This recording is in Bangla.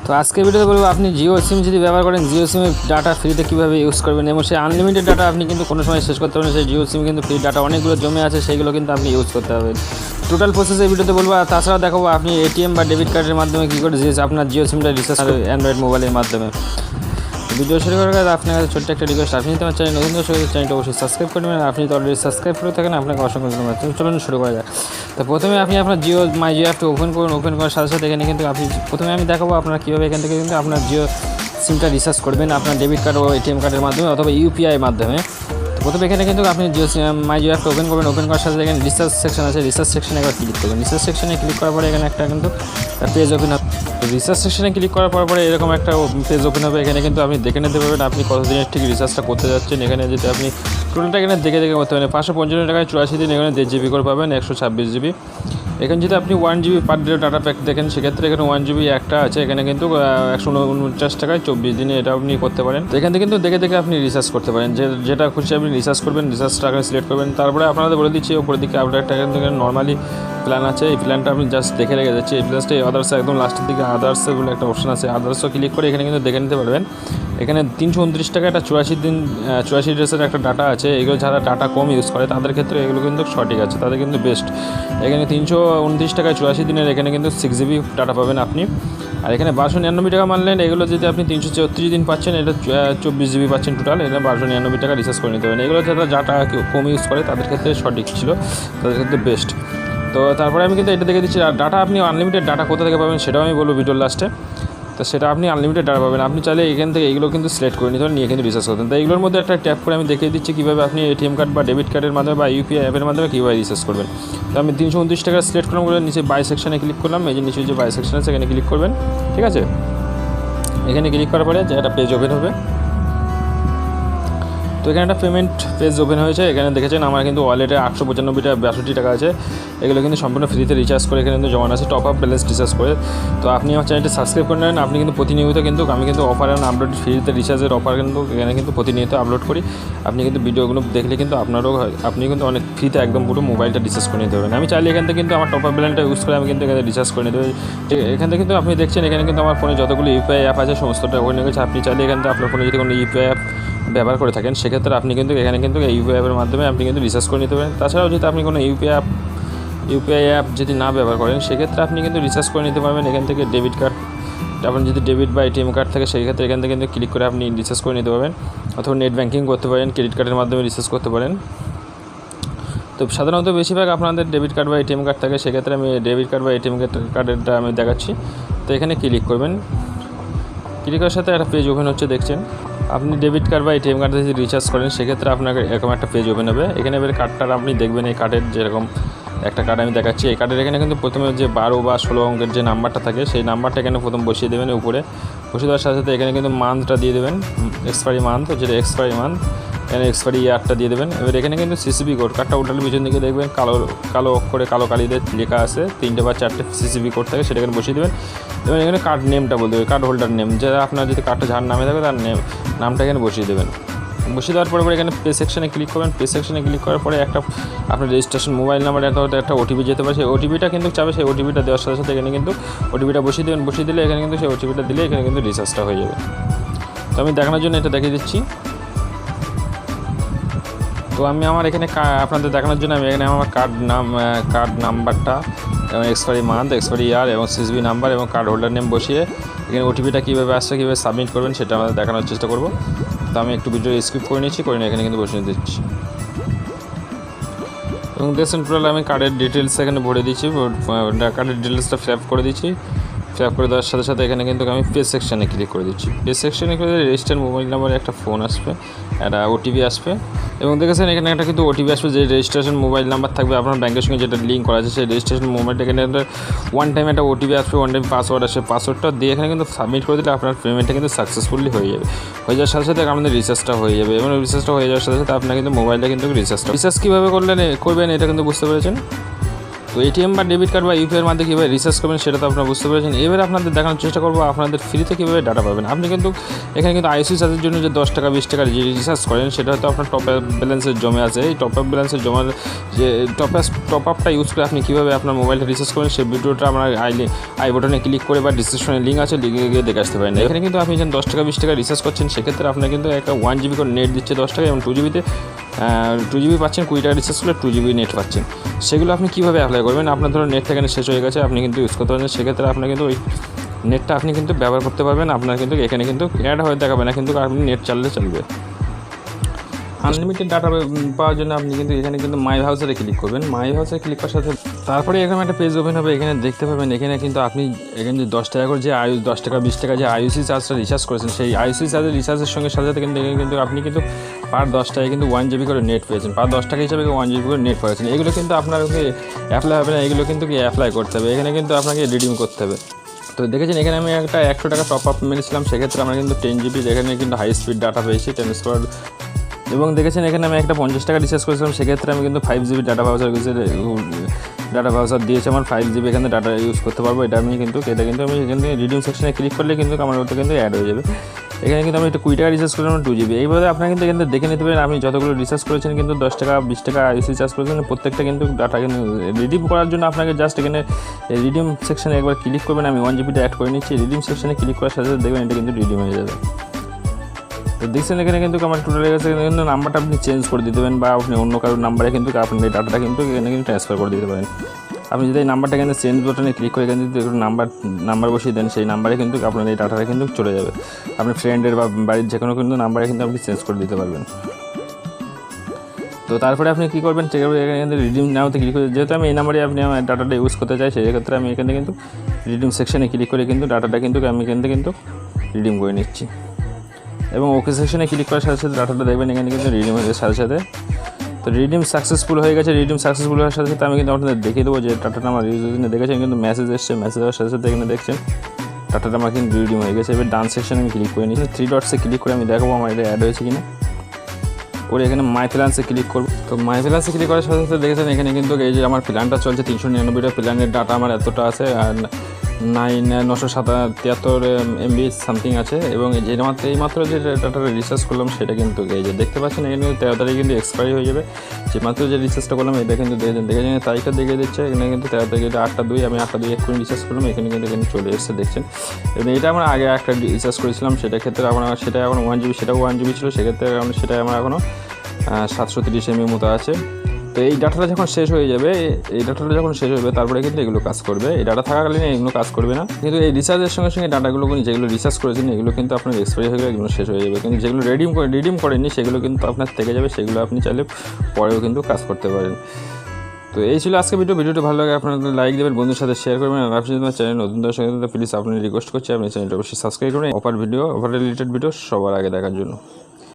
তো আজকে ভিডিওতে বলবো আপনি জিও সিম যদি ব্যবহার করেন জিও সিমে ডাটা ফ্রিতে কীভাবে ইউজ করবেন এবং সেই আনলিমিটেড ডাটা আপনি কিন্তু কোনো সময় শেষ করতে পারবেন। সেই জিও সিম কিন্তু ফ্রি ডাটা অনেকগুলো জমে আছে, সেইগুলো কিন্তু আপনি ইউজ করতে হবে। টোটাল প্রসেস এই ভিডিওতে বলবো। আর তাছাড়াও দেখাবো আপনি এটিএম বা ডেবিট কার্ডের মাধ্যমে কী করে আপনার জিও সিমটা রিচার্জ অ্যান্ড্রয়েড মোবাইলের মাধ্যমে। ভিডিও শুরু করার আগে আপনার কাছে ছোট্ট একটা রিকোয়েস্ট, আপনি তোমার চ্যানেল নতুন দর্শক চ্যানেলটা অবশ্যই সাবস্ক্রাইব করে নেবেন। আপনি তো অলরেডি সাবস্ক্রাইব করে থাকেন, আপনাকে অসংখ্য ধন্যবাদ। চলুন শুরু করা যায়। তো প্রথমে আপনি আপনার জিও মাই জিও অ্যাপটা ওপেন করুন। ওপেন করার সাথে সাথে এখানে কিন্তু আপনি প্রথমে আমি দেখাবো আপনার কীভাবে এখান থেকে কিন্তু আপনার জিও সিমটা রিচার্জ করবেন আপনার ডেবিট কার্ড ও এটিএম কার্ডের মাধ্যমে অথবা ইউপিআই মাধ্যমে। প্রথমে এখানে কিন্তু আপনি জিও মাই জিও অ্যাপটা ওপেন করবেন। ওপেন করার সাথে এখানে রিসার্চ সেকশন আছে, রিসার্চ সেকশনে একবার ক্লিক করবেন। রিসার্চ সেকশনে ক্লিক করার পরে এখানে একটা কিন্তু পেজ ওপেন হবে। রিসার্চ সেকশনে ক্লিক করার পরে এরকম একটা পেজ ওপেন হবে। এখানে কিন্তু আপনি দেখে নিতে পারবেন আপনি কতদিনের ঠিক রিচার্জটা করতে যাচ্ছেন। এখানে যদি আপনি টোটালটা এখানে দেখে করতে পারেন 555 টাকায় 84 দিন, এখানে 1.5 GB করে পাবেন, 126 GB। এখানে যদি আপনি 1 GB per day data pack দেখেন, সেক্ষেত্রে এখানে 1 GB একটা আছে, এখানে কিন্তু 149 টাকায় 24 দিনে এটা আপনি করতে পারেন। তো এখান থেকে কিন্তু দেখে আপনি রিচার্জ করতে পারেন, যেটা খুশি আপনি রিচার্জ করবেন। রিচার্জটা আগে সিলেক্ট করবেন। তারপরে আপনাদের বলে দিচ্ছি উপরের দিকে আপনার একটা এখান থেকে নর্মালি প্ল্যান আছে, এই প্ল্যানটা আপনি জাস্ট দেখে রেখে যাচ্ছি। এই প্লাসটা আদার্স একদম লাস্টের দিকে আদার্সে বলে একটা অপশন আছে, আদার্সও ক্লিক করে এখানে কিন্তু দেখে নিতে পারবেন। এখানে 329 টাকা একটা 84 দিন 84 ডেজের একটা ডাটা আছে। এগুলো যারা ডাটা কম ইউজ করে তাদের ক্ষেত্রে এগুলো কিন্তু সঠিক আছে, তাদের কিন্তু বেস্ট। এখানে 329 টাকায় 84 দিনের এখানে কিন্তু 6 GB ডাটা পাবেন আপনি। আর এখানে 1299 টাকা মানলেন, এগুলো যদি আপনি 334 দিন পাচ্ছেন, এটা 24 GB পাচ্ছেন টোটাল। এটা 1299 টাকা রিচার্জ করে নিতে পারেন। এগুলো যারা ডাটা কম ইউজ করে তাদের ক্ষেত্রে সঠিক ছিল, তাদের ক্ষেত্রে বেস্ট। তো তারপরে আমি কিন্তু এটা দেখে দিচ্ছি। আর ডাটা আপনি আনলিমিটেড ডাটা কোথা থেকে পাবেন সেটাও আমি বলবো ভিডিওর লাস্টে। তো সেটা আপনি আনলিমিটেড ডাটা পাবেন। আপনি চাইলে এখান থেকে এইগুলো কিন্তু সিলেক্ট করে নিতে পারেন, নিয়ে কিন্তু রিচার্জ করতেন। তো এইগুলোর মধ্যে একটা ট্যাপ করে আমি দেখিয়ে দিচ্ছি কীভাবে আপনি এটিএম কার্ড বা ডেবিট কার্ডের মাধ্যমে বা ইউপিআই অ্যাপের মাধ্যমে কীভাবে রিচার্জ করবেন। তো আমি 329 টাকা সিলেক্ট করলাম, করে নিচে বাই সেকশনে ক্লিক করলাম। এই যে নিচে যে বাই সেকশন আছে এখানে ক্লিক করবেন, ঠিক আছে। এখানে ক্লিক করার পরে যে একটা পেজ ওপেন হবে। তো এখানে একটা পেমেন্ট পেজ ওপেন হয়েছে। এখানে দেখেছেন আমার কিন্তু ওয়ালেটে 895 টাকা আছে। এগুলো কিন্তু সম্পূর্ণ ফ্রিতে রিচার্জ করে এখানে কিন্তু জমা আছে, টপ আপ ব্যালেন্স রিচার্জ করে। তো আপনি আমার চ্যানেলটি সাবস্ক্রাইব করে নেন। আপনি কিন্তু প্রতিনিয়ত কিন্তু আমি কিন্তু অফার অ্যান্ড আপলোড ফ্রিতে রিচার্জের অফার কিন্তু এখানে কিন্তু প্রতিনিয়ত আপলোড করি। আপনি কিন্তু ভিডিওগুলো দেখলে কিন্তু আপনি কিন্তু অনেক ফ্রিতে একদম পুরো মোবাইলটা রিচার্জ করে নিতে পারবেন। আমি চাইলে এখান থেকে কিন্তু আমার টপ আপ ব্যালেন্সটা ইউজ করে আমি কিন্তু এখানে রিচার্জ করে নিতে পারি। এখান থেকে কিন্তু আপনি দেখছেন এখানে কিন্তু আমার ফোনে যতগুলো ইউপিআই অ্যাপ আছে সমস্তটা ওখানে গেছে। আপনি চাইলে এখান থেকে আপনার ফোনে যদি কোনো ইউপিআই অ্যাপ ব্যবহার করে থাকেন সেক্ষেত্রে আপনি কিন্তু এখানে কিন্তু এই ইউপিআই অ্যাপের মাধ্যমে আপনি কিন্তু রিচার্জ করে নিতে পারেন। তাছাড়াও যদি আপনি কোনো ইউপিআই অ্যাপ যদি না ব্যবহার করেন সেক্ষেত্রে আপনি কিন্তু রিচার্জ করে নিতে পারবেন এখান থেকে। ডেবিট কার্ড আপনার যদি ডেবিট বা এটিএম কার্ড থাকে সেই ক্ষেত্রে এখান থেকে কিন্তু ক্লিক করে আপনি রিচার্জ করে নিতে পারবেন, অথবা নেট ব্যাঙ্কিং করতে পারেন, ক্রেডিট কার্ডের মাধ্যমে রিচার্জ করতে পারেন। তো সাধারণত বেশিরভাগ আপনাদের ডেবিট কার্ড বা এটিএম কার্ড থাকে, সেক্ষেত্রে আমি ডেবিট কার্ড বা এটিএম কার্ডেরটা আমি দেখাচ্ছি। তো এখানে ক্লিক করবেন। ক্লিক করার সাথে একটা পেজ ওপেন হচ্ছে, দেখছেন। আপনি ডেবিট কার্ড বা এটিএম কার্ড যদি রিচার্জ করেন সেক্ষেত্রে আপনাকে এরকম একটা পেজ ওপেন হবে। এখানে এবার কার্ডটা আপনি দেখবেন, এই কার্ডের যেরকম একটা কার্ড আমি দেখাচ্ছি। এই কার্ডের এখানে কিন্তু প্রথমে যে 12 বা 16 অঙ্কের যে নাম্বারটা থাকে সেই নাম্বারটা এখানে প্রথম বসিয়ে দেবেন উপরে। বসিয়ে দেওয়ার সাথে সাথে এখানে কিন্তু মান্থটা দিয়ে দেবেন, এক্সপায়ারি মান্থ, যেটা এক্সপায়ারি মান্থ, এখানে এক্সপায়ারি ইয়ারটা দিয়ে দেবেন। এবার এখানে কিন্তু সিসিবি কোড, কার্ডটা উল্টালে পিছন দিকে দেখবেন কালো অক্ষরে কালো কালিতে লেখা আছে 3টে বা 4টে সিসিবি কোড থাকে, সেটা এখানে বসিয়ে দেবেন। এবং এখানে কার্ড নেমটা বলতে হবে, কার্ড হোল্ডার নেম, যারা আপনার যদি কার্ডটা যার নামে থাকে তার নামটা এখানে বসিয়ে দেবেন। বসিয়ে দেওয়ার পরে এখানে পে সেকশনে ক্লিক করবেন। পে সেকশনে ক্লিক করার পরে একটা আপনার রেজিস্ট্রেশন মোবাইল নাম্বার একটা ওটিপি যেতে পারে, সেই ওটিপিটা কিন্তু চাবে, সেই ওটিপিটা দেওয়ার সাথে সাথে এখানে কিন্তু ওটিপিটা বসিয়ে দেবেন। বসিয়ে দিলে এখানে কিন্তু সেই ওটিপিটা দিলে এখানে কিন্তু রিচার্জটা হয়ে যাবে। তো আমি দেখানোর জন্য এটা দেখিয়ে দিচ্ছি। তো আমি আমার এখানে আপনাদের দেখানোর জন্য আমি এখানে আমার কার্ড নাম্বারটা এবং এক্সপায়ারি মান্থ, এক্সপায়ারি ইয়ার এবং সিসবি নাম্বার এবং কার্ড হোল্ডার নেম বসিয়ে এখানে ওটিপিটা কীভাবে আসছে, কীভাবে সাবমিট করবেন সেটা আমাদের দেখানোর চেষ্টা করব। তো আমি একটু ভিডিও স্কিপ করে নিচ্ছি, করে নিয়ে এখানে কিন্তু বসিয়ে দিচ্ছি। এবং দেখছেন টোটাল আমি কার্ডের ডিটেলস এখানে ভরে দিচ্ছি, কার্ডের ডিটেলসটা ফিল আপ করে দিচ্ছি। ফিল আপ করে দেওয়ার সাথে সাথে এখানে কিন্তু আমি পে সেকশানে ক্লিক করে দিচ্ছি। পে সেকশানে করে রেজিস্টার মোবাইল নাম্বারে একটা ফোন আসবে, একটা ওটিপি আসবে। এবং দেখেছেন এখানে একটা কিন্তু ওটিপি আসবে, যে রেজিস্ট্রেশন মোবাইল নাম্বার থাকবে আপনার ব্যাংকের সঙ্গে যেটা লিঙ্ক করা আছে, সেই রেজিস্ট্রেশন মোবাইলটা এখানে ওয়ান টাইম একটা ওটিপি আসবে, ওয়ান টাইম পাসওয়ার্ড আসবে। পাসওয়ার্ডটা দিয়ে এখানে কিন্তু সাবমিট করে দিলে আপনার পেমেন্টটা কিন্তু সাকসেসফুলি হয়ে যাবে। হয়ে যাওয়ার সাথে সাথে আপনাদের রিচার্জটা হয়ে যাবে। এবং রিচার্জটা হয়ে যাওয়ার সাথে সাথে আপনার কিন্তু মোবাইলটা কিন্তু রিচার্জ কীভাবে করবেন এটা কিন্তু বুঝতে পেরেছেন। তো এটিএম বা ডেবিট কার্ড বা ইউপিআইয়ের মাধ্যমে কীভাবে রিচার্জ করবেন সেটা তো আপনারা বুঝতে পেরেছেন। এবারে আপনাদের দেখানোর চেষ্টা করবো আপনাদের ফ্রিতে কীভাবে ডাটা পাবেন। আপনি কিন্তু এখানে কিন্তু আইসি চার্জের জন্য যে 10 টাকা 20 টাকার যে রিচার্জ করেন সেটা হয়তো আপনার টপ আপ ব্যালেন্সের জমে আছে। এই টপ আপ ব্যালেন্সের জমার যে টপ আপটা ইউজ করে আপনি কীভাবে আপনার মোবাইলটা রিচার্জ করেন সেই ভিডিওটা আপনার আই বাটনে ক্লিক করে বা ডিসক্রিপশনে লিঙ্ক আছে, লিঙ্কে গিয়ে দেখে আসতে পারেন। এখানে কিন্তু আপনি যখন 10 টাকা 20 টাকা রিচার্জ করছেন সেক্ষেত্রে আপনার কিন্তু একটা 1 জিবি করে নেট দিচ্ছে 10 টাকা এবং 2 জিবিতে 2 জিবি পাচ্ছেন, 20 টাকা রিচার্জ করলে 2 জিবি নেট পাচ্ছেন। সেগুলো আপনি কীভাবে অ্যাপ্লাই করবেন? আপনার ধরুন নেটটা এখানে শেষ হয়ে গেছে, আপনি কিন্তু ইউজ করতে পারবেন। সেক্ষেত্রে আপনার কিন্তু ওই নেটটা আপনি কিন্তু ব্যবহার করতে পারবেন। আপনার কিন্তু এখানে কিন্তু অ্যাড হয়ে দেখাবে না, কিন্তু আপনি নেট চাললে চলবে। আনলিমিটেড ডাটা পাওয়ার জন্য আপনি কিন্তু এখানে কিন্তু মাই হাউসে ক্লিক করবেন। মাই হাউসে ক্লিক করার সাথে তারপরে এখানে একটা পেজ ওপেন হবে। এখানে দেখতে পাবেন এখানে কিন্তু আপনি এখানে যে 10 টাকা করে যে 10 টাকা 20 টাকা যে আইসি চার্জটা রিচার্জ করেছেন সেই আইসি চার্জের রিচার্জের সঙ্গে সাথে কিন্তু এখানে কিন্তু আপনি কিন্তু পার 10 টাকায় কিন্তু 1 জিবি করে নেট পেয়েছেন। পার 10 টাকা হিসাবে 1 জিবি করে নেট পেয়েছেন। এগুলো কিন্তু আপনাকে অ্যাপ্লাই হবে না, এগুলো কিন্তু অ্যাপ্লাই করতে হবে। এখানে কিন্তু আপনাকে রিডিম করতে হবে। তো দেখেছেন এখানে আমি একটা 100 টাকা টপ আপ মেরেছিলাম, সেক্ষেত্রে আমরা কিন্তু 10 জিবি এখানে কিন্তু হাই স্পিড ডাটা পেয়েছি 10 স্কোয়ার। এবং দেখেছেন এখানে আমি একটা 50 টাকা রিচার্জ করেছিলাম, সেক্ষেত্রে আমি কিন্তু 5 জিবি ডাটা ভাউচার দিয়েছে আমার 5 জিবি এখানে ডাটা ইউজ করতে পারবো। এটা আমি কিন্তু আমি এখান থেকে রিডিম সেকশনে ক্লিক করলে কিন্তু আমার ওটা কিন্তু অ্যাড হয়ে যাবে। এখানে কিন্তু আমি একটা 20 টাকা রিচার্জ করলাম 2 জিবি। এইভাবে আপনারা কিন্তু এখানে দেখে নিতে পারেন আপনি যতগুলো রিচার্জ করেছেন কিন্তু 10 টাকা 20 টাকা আইসি চার্জ করেছেন প্রত্যেকটা কিন্তু ডাটা কিন্তু রিডিম করার জন্য আপনাকে জাস্ট এখানে রিডিম সেকশনে একবার ক্লিক করবেন। আমি 1 জিবিটা অ্যাড করে নিচ্ছি। রিডিম সেকশনে ক্লিক করার সাথে সাথে দেখবেন এটা কিন্তু রিডিম হয়ে যাবে। তো দেখছেন এখানে কিন্তু আমার টোটাল গেছে, কিন্তু নাম্বারটা আপনি চেঞ্জ করে দিতে পারেন বা আপনি অন্য কারোর নাম্বারে কিন্তু আপনি এই ডাটাটা কিন্তু এখানে কিন্তু ট্রান্সফার করে দিতে পারেন। আপনি যদি এই নাম্বারটা কিন্তু চেঞ্জ বাটনে ক্লিক করে এখানে যদি নাম্বার বসিয়ে দেন সেই নাম্বারে কিন্তু আপনার এই ডাটাটা কিন্তু চলে যাবে। আপনি ফ্রেন্ডের বা বাড়ির যে কোনো কিন্তু নাম্বারে কিন্তু আপনি চেঞ্জ করে দিতে পারবেন। তো তারপরে আপনি কী করবেন, এখানে রিডিম নাওতে ক্লিক করে, যেহেতু আমি এই নাম্বারে আপনি আমার ডাটাটা ইউজ করতে চাই সেক্ষেত্রে আমি এখানে কিন্তু রিডিম সেকশনে ক্লিক করে কিন্তু ডাটাটা কিন্তু আমি এখান থেকে কিন্তু রিডিম করে নিচ্ছি। এবং ওকে সেকশনে ক্লিক করার সাথে সাথে ডাটাটা দেখবেন এখানে কিন্তু রিডিম হয়ে যাওয়ার সাথে সাথে তো রিডিম সাকসেসফুল হয়ে গেছে। রিডিম সাকসেসফুল হওয়ার সাথে সাথে আমি কিন্তু আপনাদের দেখিয়ে দেবো যে ডাটাটা আমার ইউজার দেখেছেন কিন্তু মেসেজ এসছে, মেসেজ হওয়ার সাথে সাথে এখানে দেখছেন ডাটাটা আমার কিন্তু রিডিম হয়ে গেছে। এবার ডান সেকশনে আমি ক্লিক করে নিচ্ছি, 3 ডটসে ক্লিক করে আমি দেখাবো আমার এটা অ্যাড হয়েছে কিনা। করে এখানে মাই ব্যালেন্সে ক্লিক করবো। তো মাই ব্যালেন্সে ক্লিক করার সাথে সাথে দেখেছেন এখানে কিন্তু এই যে আমার প্ল্যানটা চলছে 399টা প্ল্যানের ডাটা আমার এতটা আছে আর 973 MB সামথিং আছে। এবং এইমাত্র যে ডাটাটা রিচার্জ করলাম সেটা কিন্তু এই যে দেখতে পাচ্ছেন এখানে কিন্তু 13 তারিখে কিন্তু এক্সপায়ারি হয়ে যাবে। যে মাত্র যে রিচার্জটা করলাম এটা কিন্তু দেখেছেন তারিখটা দেখে দিচ্ছে এখানে কিন্তু 13 তারিখে 8/2 আমি 8/2 এক্ষুনি রিচার্জ করলাম, এখানে কিন্তু চলে এসেছে দেখছেন। এবং এটা আমরা আগে একটা রিচার্জ করেছিলাম সেটা ক্ষেত্রে সেটা এখন 1 জিবি, সেটাও 1 জিবি ছিল, সেক্ষেত্রে সেটা আমার এখনও 730 MB মতো আছে। তো এই ডাটাটা যখন শেষ হয়ে যাবে তারপরে কিন্তু এগুলো কাজ করবে। এই ডাটা থাকাকালীন এগুলো কাজ করবে না, কিন্তু এই রিচার্জের সঙ্গে সঙ্গে ডাটাগুলো যেগুলো রিচার্জ করেছেন এগুলো কিন্তু আপনার এক্সপায়ারি হয়ে গেলে এগুলো শেষ হয়ে যাবে। কিন্তু যেগুলো রিডিম করেননি সেগুলো কিন্তু আপনার থেকে যাবে, সেগুলো আপনি চাইলে পরেও কিন্তু কাজ করতে পারেন। তো এই ছিল আজকে ভিডিওটি ভালো লাগে আপনাদের লাইক দেবেন, বন্ধুর সাথে শেয়ার করবেন। আর আপনি যদি চ্যানেল নতুন দর্শক প্লিজ আপনি রিকোয়েস্ট করছি আপনি চ্যানেলটা অবশ্যই সাবস্ক্রাইব করুন। অফার রিলেটেড ভিডিও সবার আগে দেখার জন্য।